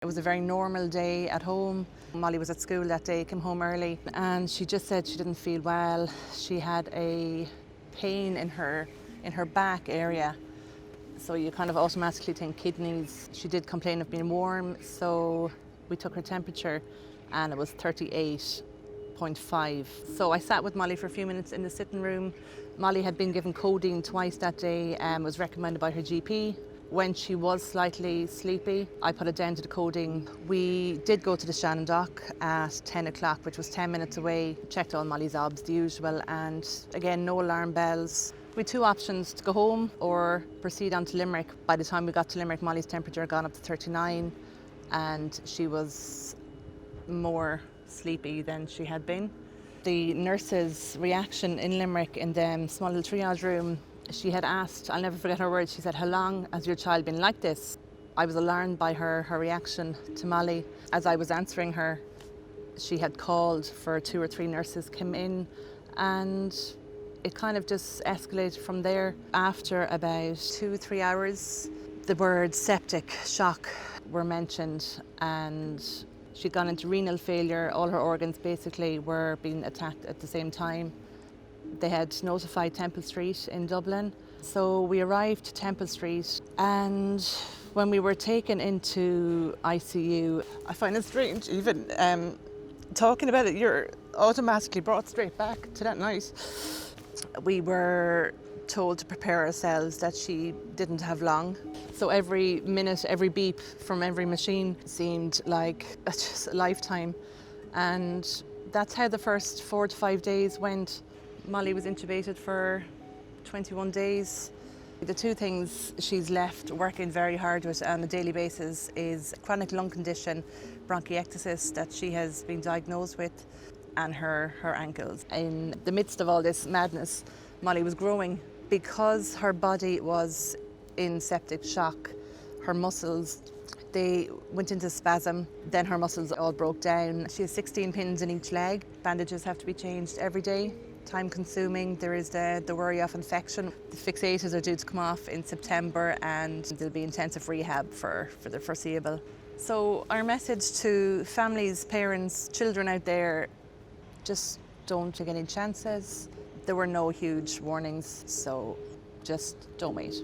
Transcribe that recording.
It was a very normal day at home. Molly was at school that day, came home early, and she just said she didn't feel well. She had a pain in her back area. So you kind of automatically think kidneys. She did complain of being warm, so we took her temperature and it was 38.5. So I sat with Molly for a few minutes in the sitting room. Molly had been given codeine twice that day and was recommended by her GP. When she was slightly sleepy, I put it down to the codeine. We did go to the Shannon Dock at 10 o'clock, which was 10 minutes away, checked all Molly's obs, the usual, and again, no alarm bells. We had two options, to go home or proceed on to Limerick. By the time we got to Limerick, Molly's temperature had gone up to 39 and she was more sleepy than she had been. The nurse's reaction in Limerick in the small little triage room, she had asked, I'll never forget her words, she said, "How long has your child been like this?" I was alarmed by her reaction to Molly. As I was answering her, she had called for 2 or 3 nurses, came in, and it kind of just escalated from there. After about 2 or 3 hours, the words septic, shock were mentioned, and she'd gone into renal failure. All her organs basically were being attacked at the same time. They had notified Temple Street in Dublin. So we arrived to Temple Street, and when we were taken into ICU, I find it strange even talking about it, you're automatically brought straight back to that night. We were told to prepare ourselves that she didn't have long. So every minute, every beep from every machine seemed like just a lifetime. And that's how the first 4 to 5 days went. Molly was intubated for 21 days. The two things she's left working very hard with on a daily basis is chronic lung condition, bronchiectasis, that she has been diagnosed with, and her ankles. In the midst of all this madness, Molly was growing. Because her body was in septic shock, her muscles, they went into spasm, then her muscles all broke down. She has 16 pins in each leg. Bandages have to be changed every day. Time consuming. There is the worry of infection. The fixators are due to come off in September, and there'll be intensive rehab for the foreseeable. So our message to families, parents, children out there, just don't take any chances. There were no huge warnings, so just don't wait.